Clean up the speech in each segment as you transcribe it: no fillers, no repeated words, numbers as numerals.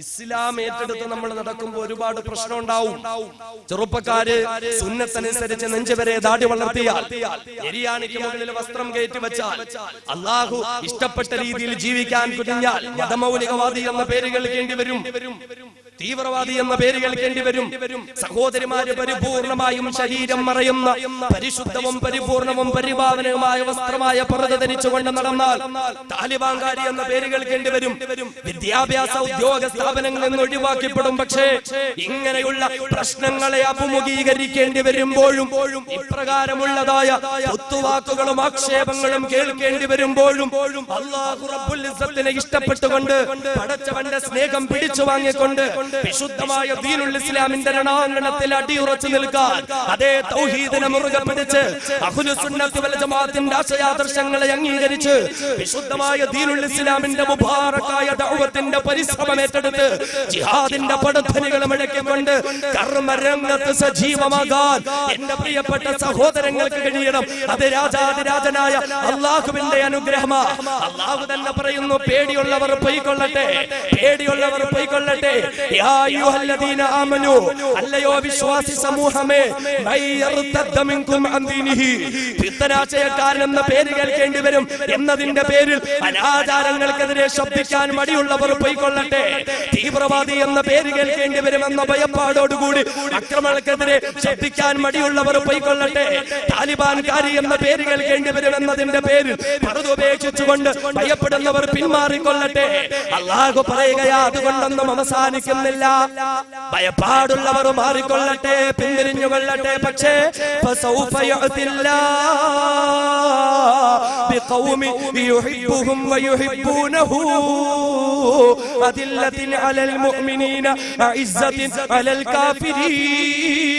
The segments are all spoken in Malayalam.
ഇസ്ലാം ഏറ്റെടുത്ത് നമ്മൾ നടക്കുമ്പോൾ ഒരുപാട് പ്രശ്നം ഉണ്ടാവും. ചെറുപ്പക്കാര് സുന്നത്തനുസരിച്ച് നെഞ്ചുവരെ ദാടി വളർത്തിയാൽ, എരിയാണിക്ക് മുകളിൽ വസ്ത്രം കയറ്റി വെച്ചാൽ, അള്ളാഹു ഇഷ്ടപ്പെട്ട രീതിയിൽ ജീവിക്കാൻ കുഞ്ഞാൽ മതമൗലികവാദി എന്ന പേര് കേൾക്കേണ്ടി വരും, തീവ്രവാദി എന്ന പേര് കേൾക്കേണ്ടി വരും. സഹോദരിമാര് പരിപൂർണമായും ശരീരം മറയുന്ന പരിശുദ്ധവും പരിപൂർണവും പരിപാവനവുമായ വസ്ത്രമായ പർദ്ദ ധരിച്ചുകൊണ്ട് നടന്നാൽ താലിബാൻകാരി എന്ന പേര് കേൾക്കേണ്ടി വരും. വിദ്യാഭ്യാസ ഉദ്യോഗ സ്ഥാപനങ്ങളിൽ നിന്ന് ഒഴിവാക്കപ്പെടും. പക്ഷേ ഇങ്ങനെയുള്ള പ്രശ്നങ്ങളെ അഭിമുഖീകരിക്കേണ്ടി വരുമ്പോഴും ഇപ്രകാരമുള്ളതായ ഒത്തുവാക്കുകളും ആക്ഷേപങ്ങളും കേൾക്കേണ്ടി വരുമ്പോഴും അല്ലാഹു റബ്ബുൽ ഇസ്സത്തിനെ ഇഷ്ടപ്പെട്ടുകൊണ്ട് പടച്ചവന്റെ സ്നേഹം പിടിച്ചു വാങ്ങിക്കൊണ്ട് വിശുദ്ധമായ ദീനുൽ ഇസ്ലാമിന്റെ രണാങ്കണത്തിൽ അടിയുറച്ചു നിൽക്കാൻ, അതേ തൗഹീദിനെ മുറുകെ പിടിച്ച് അഹ്ലുസ് സുന്നത്ത് വൽ ജമാഅത്തിന്റെ ആശയാദർശങ്ങളെ അംഗീകരിച്ച് വിശുദ്ധമായ ദീനുൽ ഇസ്ലാമിന്റെ മുബാറക്കായ ദഅവത്തിന്റെ പരിശ്രമം ഏറ്റെടുത്ത് ജിഹാദിന്റെ പടധ്വനികൾ മുഴക്കിക്കൊണ്ട് കർമ്മരംഗത്ത് സജീവമാകാൻ എന്റെ പ്രിയപ്പെട്ട സഹോദരങ്ങൾക്ക് കഴിയണം. അത് രാജാതിരാജനായ അല്ലാഹുവിന്റെ അനുഗ്രഹമാണ്. അല്ലാഹു തന്നെ പറയുന്നു, പേടിയുള്ളവർ പൊയ്ക്കൊള്ളട്ടെ, പേടിയുള്ളവർ പൊയ്ക്കൊള്ളട്ടെ. യാ അയ്യുഹല്ലദീന ആമനൂ, അല്ലയോ വിശ്വാസി സമൂഹമേ, മയ്യർതദ്ദ മിൻകും അൻ ദീനിഹി, ഫിത്നാശയക്കാരൻ എന്ന പേര് കേൾക്കേണ്ടി വരും എന്നതിന്റെ പേരിൽ അനാചാരങ്ങൾക്കെതിരെ ശബ്ദിക്കാൻ മടിയുള്ളവർ പൊയ്ക്കൊള്ളട്ടെ. തീവ്രവാദി എന്ന പേര് കേൾക്കേണ്ടി വരുമെന്ന ഭയപ്പാടോടുകൂടി അക്രമങ്ങൾക്കെതിരെ ശബ്ദിക്കാൻ മടിയുള്ളവർ പൊയ്ക്കൊള്ളട്ടെ. താലിബാൻകാരി എന്ന പേര് കേൾക്കേണ്ടി വരുമെന്നതിന്റെ പേരിൽ പറുതുപേക്ഷിച്ചുകൊണ്ട് ഭയപ്പെടുന്നവർ പിന്മാറിക്കൊള്ളട്ടെ. അല്ലാഹു പറയുകയാ, അതുകൊണ്ടൊന്നും അവസാനിക്കുന്നില്ല. ഭയപ്പാടുള്ളവർ മാറിക്കൊള്ളട്ടെ, പിന്തിരിഞ്ഞുകൊള്ളട്ടെ. പക്ഷേ ഫസൗഫ യഅതില്ലാഹ് ബിഖൗമി യുഹിബ്ബുഹും വയുഹിബ്ബൂനഹു അദില്ലത്തിൻ അലൽ മുഅ്മിനീന അഇസ്സത്തിൻ അലൽ കാഫിരീൻ.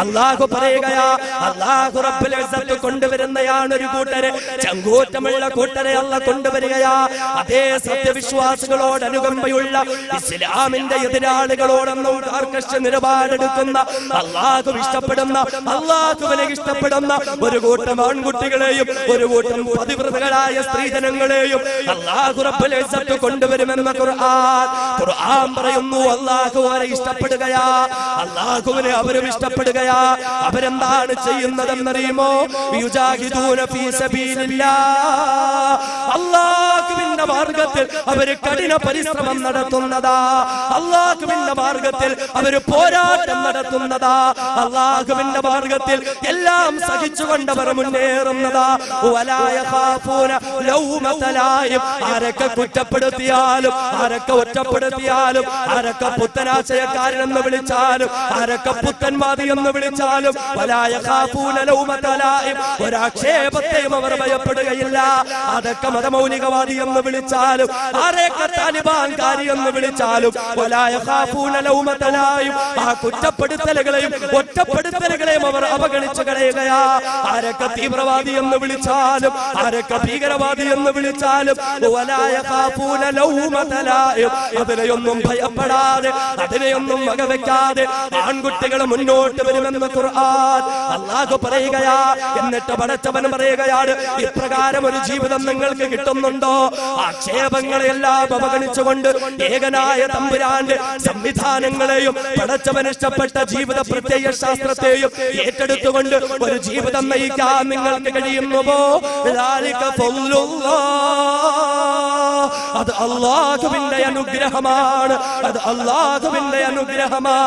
അല്ലാഹു പറയുകയാ, അല്ലാഹു റബ്ബുൽ ഇസ്സത്ത് കൊണ്ടുവരുന്നയാണ് ഒരു കൂട്ടരെ, ചങ്കൂറ്റമുള്ള കൂട്ടരെ അല്ലാഹു കൊണ്ടുവരികയാ. അതേ സത്യവിശ്വാസികളോട് അനുകമ്പയുള്ള ഇസ്ലാമിന്റെ എതിരാളികളോടൊന്നും കർക്കശ നിലപാടെടുക്കുന്ന അല്ലാഹു ഇഷ്ടപ്പെടുന്ന, അല്ലാഹുവിനെ ഇഷ്ടപ്പെടുന്ന ഒരു കൂട്ടം ആൺകുട്ടികളെയും ഒരു കൂട്ടം പതിവ്രതകളായ സ്ത്രീജനങ്ങളെയും അല്ലാഹു റബ്ബുൽ ഇസ്സത്ത് കൊണ്ടുവരുമെന്ന് ഖുർആൻ പറയുന്നു. അല്ലാഹു അവരെ ഇഷ്ടപ്പെടുകയാ, അല്ലാഹുവിനെ അവരും ഇഷ്ടപ്പെടുകയാ. അവരെന്താണ് ചെയ്യുന്നതെന്നറിയുമോ? യുജാഹിദൂന ഫീ സബീലില്ലാഹ്, അല്ലാഹുവിന്റെ മാർഗ്ഗത്തിൽ അവര് കഠിന പരിശ്രമം നടത്തുന്നതാ, അല്ലാഹുവിന്റെ മാർഗ്ഗത്തിൽ അവര് പോരാട്ടം നടത്തുന്നതാ, അല്ലാഹുവിന്റെ മാർഗ്ഗത്തിൽ എല്ലാം സഹിച്ചുകൊണ്ടവർ മുന്നേറുന്നതാ. വലാ യഖാഫൂന ലൗമത ലായിം, ആരൊക്കെ കുറ്റപ്പെടുത്തിയാലും, ആരൊക്കെ ഒറ്റപ്പെടുത്തിയാലും, ആരൊക്കെ പുത്തനാശയക്കാരനെന്ന് വിളിച്ചാലും, ആരൊക്കെ പുത്തൻവാദി എന്ന് വിളിച്ചാലും, വലാ യഖാഫൂന ലൗമത ലായിം, ഒരാക്ഷേപത്തെയും അവർ ഭയപ്പെടുകയില്ല. അതൊക്കെ മതമൗലികവാദി എന്ന് വിളിച്ചാലും, ആരൊക്കെ താലിബാൻകാരി എന്ന് വിളിച്ചാലും, വലാ യഖാഫൂന ലൗമത ലായിം, ആ കുറ്റപ്പെടുത്തലുകളെയും ഒറ്റപ്പെടുത്തലുകളെയും അവർ അവഗണിച്ചു കളയുകയാ. ആരൊക്കെ തീവ്രവാദി എന്ന് വിളിച്ചാലും, ആരൊക്കെ ഭീകരവാദി എന്ന് വിളിച്ചാലും, വലാ യഖാഫൂന ലൗമത ലായിം, അതിനെയൊന്നും ഭയപ്പെടാതെ, അതിനെയൊന്നും വകവെക്കാതെ ആൺകുട്ടികൾ മുന്നോട്ട് വരുമെന്ന് ഖുർആൻ അല്ലാഹു പറയുകയാ. എന്നിട്ട് പടച്ചവൻ പറയുകയാണ്, ഇപ്രകാരം ഒരു ജീവിതം നിങ്ങൾക്ക് കിട്ടുന്നുണ്ടോ? ആക്ഷേപങ്ങളെല്ലാം അവഗണിച്ചുകൊണ്ട് ഏകനായ തമ്പുരാന്റെ സംവിധാനങ്ങളെയും പടച്ചവൻ ഇഷ്ടപ്പെട്ട ജീവിത പ്രത്യയ ശാസ്ത്രത്തെയും ഏറ്റെടുത്തുകൊണ്ട് ഒരു ജീവിതം നയിക്കാൻ നിങ്ങൾക്ക് കഴിയുന്നുവോ? അത് അല്ലാഹുവിന്റെ അനുഗ്രഹമാണ്, അത് അല്ലാഹുവിന്റെ അനുഗ്രഹമാ.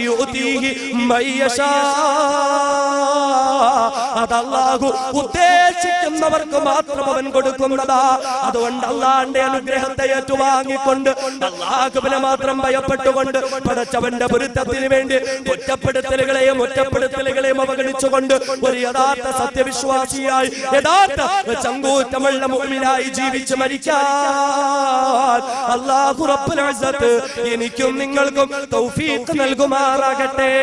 യുതീഹി മയ്യശാ, അത് അല്ലാഹു ഉദ്ദേശിക്കുന്നവർക്ക് മാത്രം അവൻ കൊടുക്കുന്നതാ. അതുകൊണ്ട് അല്ലാഹുവിന്റെ അനുഗ്രഹത്തെ ഏറ്റുവാങ്ങിക്കൊണ്ട് അല്ലാഹുവിനെ മാത്രം ഭയപ്പെട്ടുകൊണ്ട് പടച്ചവന്റെ പൊരുത്തത്തിന് വേണ്ടി കുറ്റപ്പെടുത്തലുകളെയും ഒറ്റപ്പെടുത്തലുകളെയും അവഗണിച്ചുകൊണ്ട് ഒരു യഥാർത്ഥ സത്യവിശ്വാസിയായി, യഥാർത്ഥ ചങ്കൂറ്റമുള്ള മുഅ്മിനായി ജീവിച്ച് മരിക്കാൻ അല്ലാഹു റബ്ബുൽ ഇസ്സത്ത് എനിക്കും നിങ്ങൾക്കും തൗഫീഖ് നൽകുമാറാകട്ടെ.